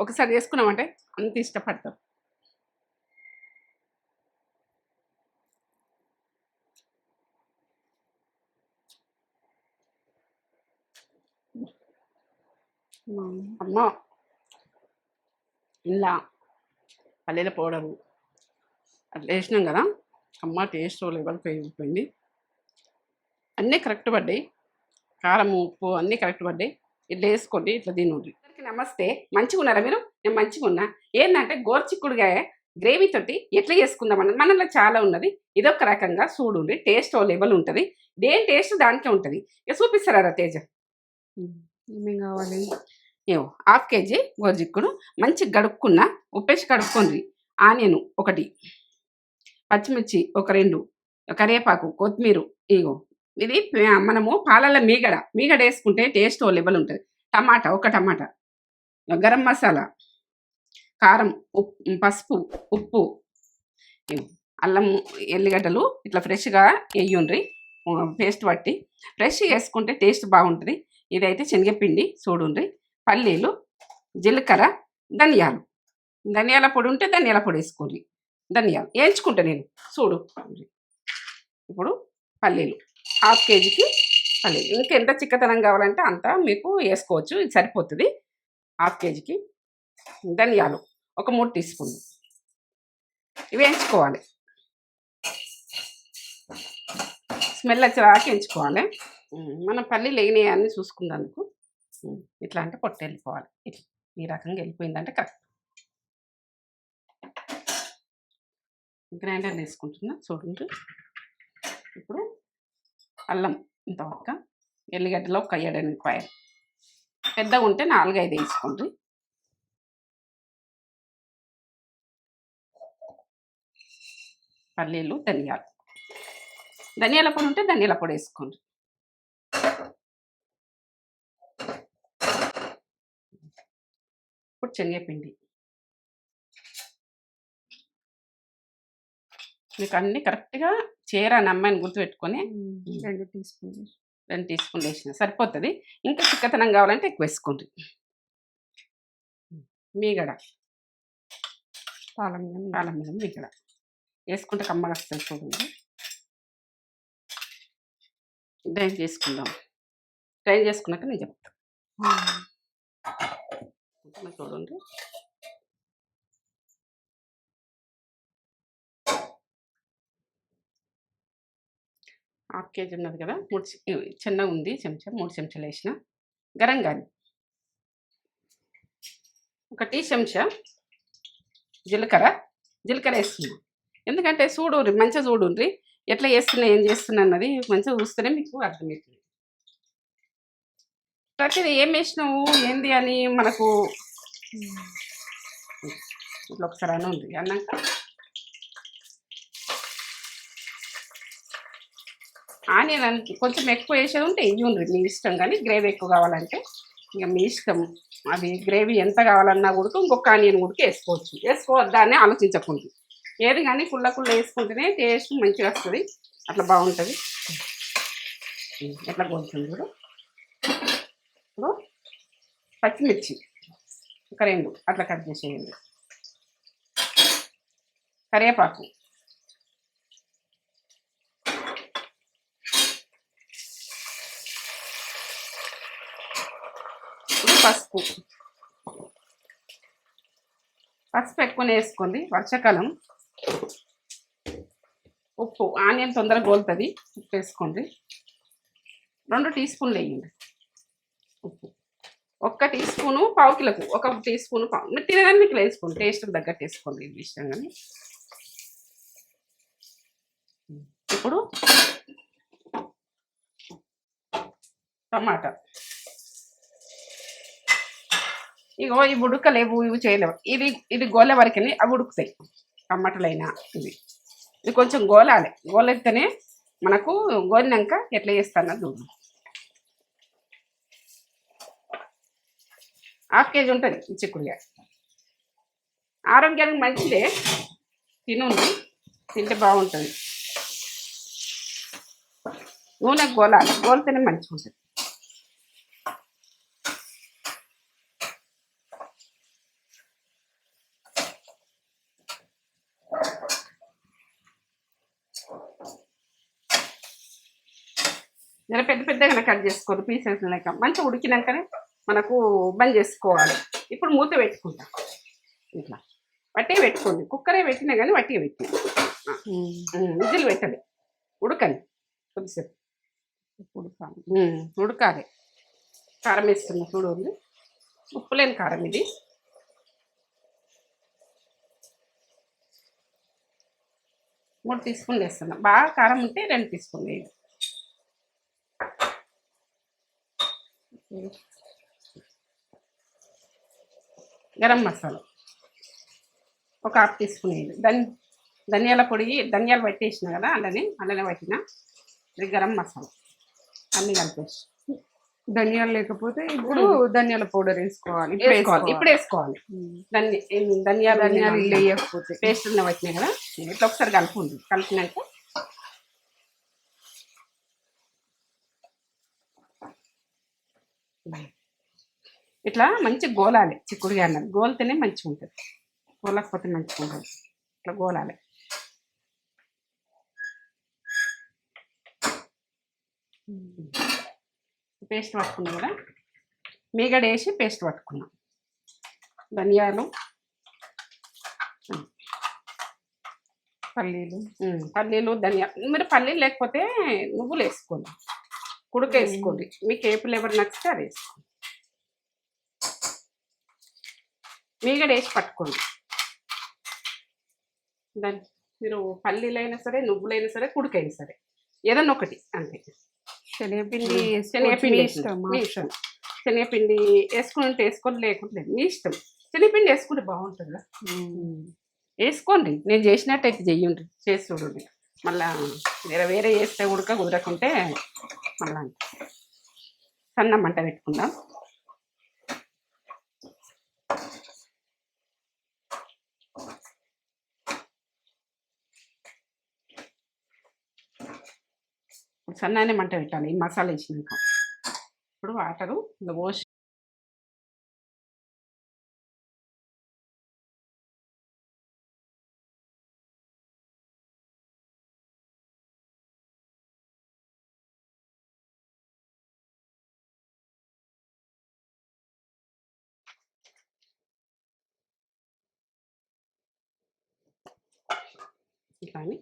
ఒకసారి చేసుకున్నామంటే అంత ఇష్టపడతారు. అమ్మ ఇలా పల్లీల పౌడరు అట్లా వేసినాం కదా, అమ్మ టేస్ట్ లెవెల్ పెరిగిపోయింది. అన్నీ కరెక్ట్ పడ్డాయి, కారం ఉప్పు అన్నీ కరెక్ట్ పడ్డాయి. ఇట్లా వేసుకోండి, ఇట్లా తినండి. అందరికీ నమస్తే. మంచిగా ఉన్నారా మీరు? నేను మంచిగా ఉన్నా. ఏంటంటే గోరుచిక్కుడుగాయ గ్రేవీ తోటి ఎట్లా చేసుకుందామన్నది మనలో చాలా ఉన్నది. ఇదొక రకంగా చూడండి, టేస్ట్ లెవెల్ ఉంటుంది. దేని టేస్ట్ దానికే ఉంటుంది. ఇక చూపిస్తారా తేజ? ఏమేం కావాలి? ఏమో 1/2 kg గోరుచిక్కుడు మంచిగా గడుక్కున్న, ఉప్పేసి కడుక్కోండి. ఆనియన్ ఒకటి, పచ్చిమిర్చి ఒక 2, కరివేపాకు, కొత్తిమీర. ఇగో ఇది మనము పాలల్లో మీగడ వేసుకుంటే టేస్ట్ లెవెల్ ఉంటుంది. టమాటా ఒక టమాటా, గరం మసాలా, కారం, పసుపు, ఉప్పు, అల్లం, ఎల్లిగడ్డలు ఇట్లా ఫ్రెష్గా వేయండి. పేస్ట్ పట్టి ఫ్రెష్ వేసుకుంటే టేస్ట్ బాగుంటుంది. ఇదైతే శనగపిండి చూడండి, పల్లీలు, జీలకర్ర, ధనియాల పొడి ఉంటే ధనియాల పొడి వేసుకోండి. ధనియాలు వేయించుకుంటా నేను చూడు. ఇప్పుడు పల్లీలు 1/2 kgకి పల్లీలు. ఇంకెంత చిక్కదనం కావాలంటే అంత మీకు వేసుకోవచ్చు, ఇది సరిపోతుంది. 1/2 kgకి ధనియాలు ఒక 3 టీస్పూన్లు ఇవి వేయించుకోవాలి. స్మెల్ వచ్చేదాకా వేయించుకోవాలి. మనం పల్లీలు వేగినాయని చూసుకున్నందుకు ఇట్లా అంటే పొట్టు వెళ్ళిపోవాలి. ఇట్లా ఈ రకంగా వెళ్ళిపోయిందంటే కరెక్ట్. గ్రైండర్ వేసుకుంటున్నా చూడండి. ఇప్పుడు అల్లం ఇంత ఒక్క, ఎల్లిగడ్డలో ఒక 7 ఎల్లిపాయలు, పెద్దగా ఉంటే 4-5 వేసుకోండి. పల్లీలు, ధనియాల పొడి ఉంటే ధనియాల పొడి వేసుకోండి. ఇప్పుడు శనగపిండి మీకు అన్నీ కరెక్ట్గా చేరాని అమ్మాయిని గుర్తుపెట్టుకొని 2 టీస్పూన్లు వేసిన సరిపోతుంది. ఇంకా చిక్కతనం కావాలంటే ఎక్కువ వేసుకోండి. మీగడ, పాలం మీద మీగడ వేసుకుంటే కమ్మగా వస్తుంది చూడండి. గ్రైండ్ చేసుకుందాం. గ్రైండ్ చేసుకున్నాక నేను చెప్తాను చూడండి. ½ kg ఉన్నది కదా, 3 చిన్న ఉంది చెంచా, 3 చెంచాలు వేసిన. గరం కానీ 1 టీ చెంచా జీలకర్ర వేస్తున్నా. ఎందుకంటే చూడుర్రి, మంచిగా చూడుర్రి ఎట్లా చేస్తున్నా, ఏం చేస్తున్నా అన్నది మంచిగా చూస్తేనే మీకు అర్థమవుతుంది. ప్రతిదీ ఏం వేసినావు ఏంది అని మనకు ఇట్లా ఒకసారి అని ఉంది. అన్నాక ఆనియన్ కొంచెం ఎక్కువ వేసేది ఉంటే ఇవ్వండి, మీ ఇష్టం. కానీ గ్రేవీ ఎక్కువ కావాలంటే ఇక మీ ఇష్టం. అది గ్రేవీ ఎంత కావాలన్నా కూడా ఇంకొక ఆనియన్ కూడా వేసుకోవద్దాన్ని ఆలోచించకుండా. ఏది కానీ కుళ్ళ వేసుకుంటేనే టేస్ట్ మంచిగా వస్తుంది, అట్లా బాగుంటుంది. ఎట్లా కొడుతుంది కూడా. ఇప్పుడు పచ్చిమిర్చి ఒక 2 అట్లా కట్ చేసేయండి. కరివేపాకు, పసుపు ఎక్కువ వేసుకోండి, వర్షాకాలం. ఉప్పు, ఆనియన్ తొందరగా గోలుతుంది, ఉప్పు వేసుకోండి. 2 టీస్పూన్లు వేయండి ఉప్పు. 1 టీస్పూను పావు కిలోకు 1 టీస్పూను పావు. మీరు తినగానే మీకు వేసుకోండి, టేస్ట్కి తగ్గట్టు వేసుకోండి, ఇది ఇష్టం. కానీ ఇప్పుడు టమాటా. ఇగో ఇవి ఉడకలేవు, ఇవి చేయలేవు. ఇది గోలే వరకనే అవి ఉడుకుతాయి. టమాటాలైనా ఇది కొంచెం గోలాలి. గోలెత్తేనే మనకు గోలినాక ఎట్లా చేస్తానో చూద్దాం. 1/2 kg ఉంటుంది ఈ చిక్కుడుగా. ఆరోగ్యానికి మంచిదే, తినండి, తింటే బాగుంటుంది. నూనె గోలాలి, గోలితేనే మంచిగా ఉంటుంది. జర పెద్ద పెద్దగా కట్ చేసుకోవాలి పీసెస్ లెక్క మంచిగా ఉడికినాకనే మనకు బంద్ చేసుకోవాలి. ఇప్పుడు మూత పెట్టుకుంటాం ఇట్లా వట్టిగా పెట్టుకోండి. కుక్కరే పెట్టినా కానీ వట్టిగా పెట్టినా విజిల్ పెట్టండి, ఉడకండి కొద్దిసేపు. ఉడకాలి. కారం వేస్తున్నా చూడు, ఉప్పు లేని కారం ఇది. 3 టీస్పూన్లు వేస్తున్నా. బాగా కారం ఉంటే 2 టీస్పూన్లు వేయండి. గరం మసాలా ఒక 1/2 టీస్పూన్ వేయండి. ధనియాల పొడి, ధనియాలు పట్టేసిన కదా అలానే పట్టిన. ఇది గరం మసాలా అన్నీ కలిపేసి. ధనియాలు లేకపోతే ఇప్పుడు ధనియాల పౌడర్ వేసుకోవాలి. ఇప్పుడు వేసుకోవాలి. ధనియాలు వేయకపోతే పేస్ట్ ఉన్న పట్టినాయి కదా, ఇట్లా ఒకసారి కలుపుంది. కలిపినాక ఇట్లా మంచి గోలాలి. చిక్కుడుగా అన్నది గోలితేనే మంచిగా ఉంటుంది, గోలకపోతే మంచిగా ఉంటుంది. ఇట్లా గోలాలి. పేస్ట్ పట్టుకున్నాం కదా, మీగడ వేసి పేస్ట్ పట్టుకున్నాం. ధనియాలు, పల్లీలు ధనియాలు. మీరు పల్లీలు లేకపోతే నువ్వులు వేసుకోండి, కుడక వేసుకోండి. మీకు ఏ ఫ్లేవర్ నచ్చితే అది వేసుకోండి. మీగడ వేసి పట్టుకోండి. దాన్ని మీరు పల్లీలైనా సరే, నువ్వులైనా సరే, కుడకైనా సరే, ఏదన్నా ఒకటి అంతే. శనగపిండి మీ ఇష్టం. శనగపిండి వేసుకుంటే వేసుకోండి, లేకుంటే మీ ఇష్టం. శనగపిండి వేసుకుంటే బాగుంటుంది కదా, వేసుకోండి. నేను చేసినట్టయితే చెయ్యండి, చేసి చూడండి. మళ్ళా వేరే చేస్తే కుదరకుంటే మళ్ళా సన్న మంట పెట్టుకుందాం. సన్ననే మంట పెట్టాలి. ఈ మసాలా వేసినాక ఇప్పుడు వాటరు ఇలా పోసి ఇట్లా అని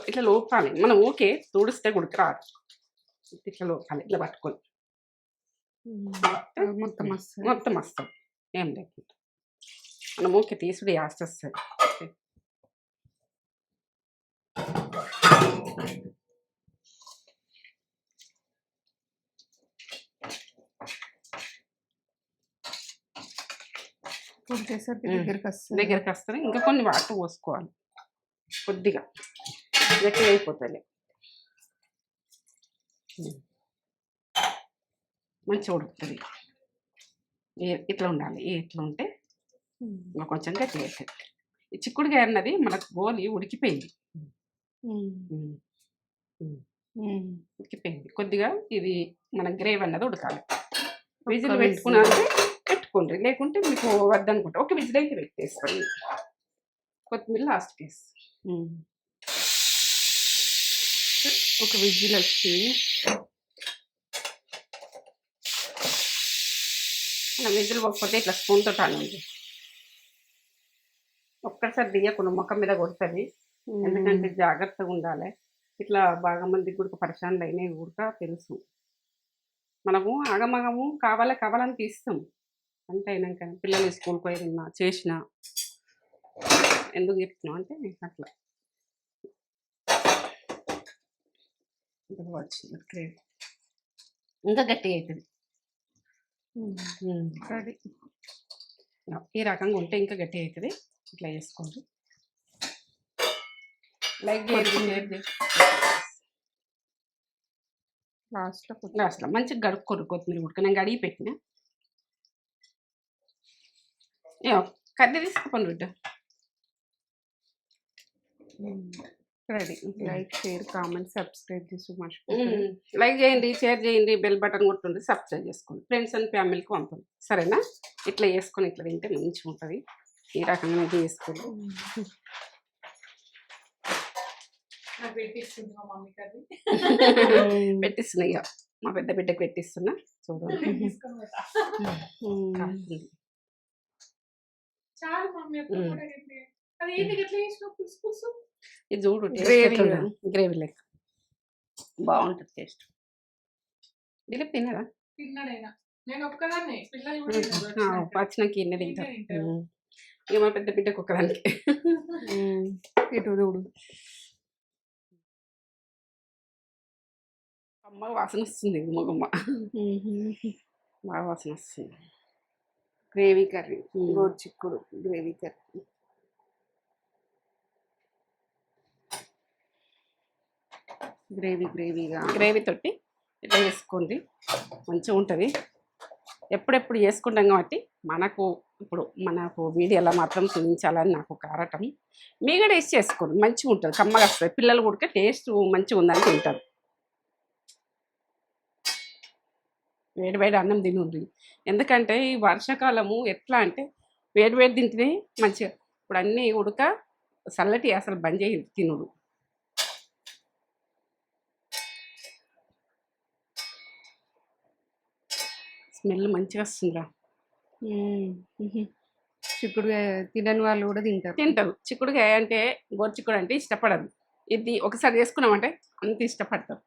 ఇట్లా లోపాలి. మనం ఓకే తుడిస్తే గుడికి రాదు. ఇట్లా లోపాలి, ఇట్లా పట్టుకొని మొత్తం వస్తుంది. ఏం లేకుండా మనం ఓకే తీసుడు యాస్ట్ వస్తుంది. దగ్గరికి వస్తుంది. ఇంకా కొన్ని వాటర్ పోసుకోవాలి, కొద్దిగా గట్టిగా అయిపోతుంది. మంచిగా ఉడుకుతుంది. ఇట్లా ఉండాలి. ఇట్లా ఉంటే ఇంకా కొంచెం గట్టిగా అవుతుంది. ఈ చిక్కుడుకాయ అన్నది మనకు గోలి ఉడికిపోయింది. కొద్దిగా ఇది మన గ్రేవీ అన్నది ఉడకాలి. విజిల్ పెట్టుకున్నాక పెట్టుకోండి, లేకుంటే మీకు వద్దనుకుంటే ఒక విజిల్ అయితే పెట్టేసుకోండి. కొత్తిమీర లాస్ట్కి వేసి ఒక విజిల్ వచ్చి విజిల్ పోకపోతే ఇట్లా స్పూన్తో తానండి. ఒక్కసారి దియ్యకుండా ముఖం మీద కొడుతుంది. ఎందుకంటే జాగ్రత్తగా ఉండాలి. ఇట్లా బాగా మందికి కూడా పరిశాన్లు అయినాయి కూడా తెలుసు. మనము ఆగమగము కావాలని తీస్తాం. అంటే అయినాక పిల్లలు స్కూల్కి పోయినా చేసిన ఎందుకు చెప్తున్నాం అంటే అట్లా ఇంకా గట్టిగా అవుతుంది. ఈ రకంగా ఉంటే ఇంకా గట్టిగా అవుతుంది. ఇట్లా వేసుకోండి. లైక్ చేయండి. లాస్ట్లో మంచిగా గడుక్కోరు కొత్తిమీర ఉడక. నేను గడిగి పెట్టిన కర్రీ తీసుకుపోండి బిడ్డ. Ready. Like, share, comment, subscribe చేసి మర్చిపోకండి. లైక్ చేయండి, షేర్ చేయండి, బెల్ బటన్ కొట్టుండి, సబ్స్క్రైబ్ చేసుకోండి, ఫ్రెండ్స్ అండ్ ఫ్యామిలీకి పంపండి. సరేనా? ఇట్లా చేసుకొని ఇట్లా తింటే మంచిగా ఉంటుంది. ఈ రకంగా ఇది చేసుకోండి. నాకు పెట్టిస్తుంది మా మమ్మీ కర్రీ. పెట్టిస్తున్నా ఇక మా పెద్ద బిడ్డకి పెట్టిస్తున్నా. చూడండి తీసుకొని పోతా. కాస్తుంది. చాలు మమ్మీ ఎప్పుడు కూడా ఏంటి? అది ఏంటి ఎట్లా చేసినావు పులుసు పులుసు? ఇది చూడు Gravy గ్రేవీ లెక్క బాగుంటుంది టేస్ట్. దిలీప్ తినరా? తిన్నాడైనా నేను ఒక్కదాన్ని, పిల్లలు కూడా తినరు. పచ్చినాక ఇన్ని తింటారు. తింటారు. ఇక మా పెద్ద బిడ్డకు ఒక్కదానికి. ఇటు చూడు. అమ్మ వాసన వస్తుంది, మొగమ్మ బాగా వాసన వస్తుంది. గ్రేవీ కర్రీ, గోరు చిక్కుడు గ్రేవీ కర్రీ. గ్రేవీగా గ్రేవీ తోటి ఇట్లా చేసుకోండి, మంచిగా ఉంటుంది. ఎప్పుడెప్పుడు చేసుకుంటాం కాబట్టి మనకు వీడియోలో మాత్రం చూపించాలని నాకు ఒక ఆరాటం. మీ కూడా వేసి చేసుకోండి, మంచిగా ఉంటుంది, కమ్మగా వస్తుంది. పిల్లలు కూడా టేస్ట్ మంచిగా ఉందని తింటారు. వేడి వేడి అన్నం తినుండ్రి. ఎందుకంటే ఈ వర్షాకాలము ఎట్లా అంటే వేడి వేడి తింటేనే మంచిగా. ఇప్పుడు అన్నీ ఉడక చల్లటి అసలు బంద్ చేయి తినుడు. స్మెల్ మంచిగా వస్తుందిరా. చిక్కుడుగా తినని వాళ్ళు కూడా తింటారు. చిక్కుడుకాయ అంటే గోరు చిక్కుడు అంటే ఇష్టపడదు. ఇది ఒకసారి చేసుకున్నామంటే అంత ఇష్టపడతారు.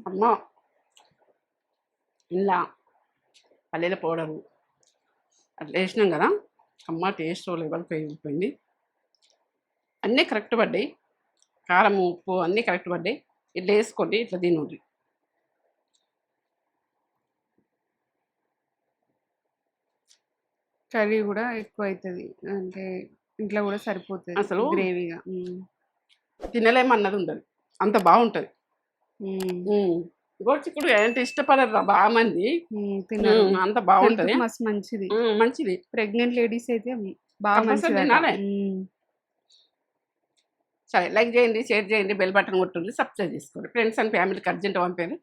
అమ్మ ఇలా పల్లెల పౌడరు అట్లా వేసినాం కదా, అమ్మ టేస్ట్ లెవెల్ పెరిగిపోయింది. అన్నీ కరెక్ట్ పడ్డాయి, కారం ఉప్పు అన్నీ కరెక్ట్ పడ్డాయి. ఇట్లా వేసుకోండి, ఇట్లా తినండి. కర్రీ కూడా ఎక్కువ అవుతుంది, అంటే ఇంట్లో కూడా సరిపోతుంది అసలు గ్రేవీగా. తినలేమన్నది ఉండదు, అంత బాగుంటుంది. గోరుచిక్కుడు అంటే ఇష్టపడరు బాగా మంది, తినరు. అంత బాగుంటుంది, మస్తు మంచిది. మంచిది. ప్రెగ్నెంట్ లేడీస్ అయితే బాగా కంపల్సరీ మంచిది. తినాలి. సరే, లైక్ చేయండి, షేర్ చేయండి, బెల్ బటన్ కొట్టుండి, సబ్స్క్రైబ్ చేసుకోండి, ఫ్రెండ్స్ అండ్ ఫ్యామిలీకి అర్జెంట్ పంపారు.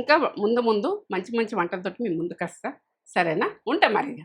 ఇంకా ముందు మంచి మంచి వంటలతో మీ ముందుకు వస్తా. సరేనా? ఉంటా మరి.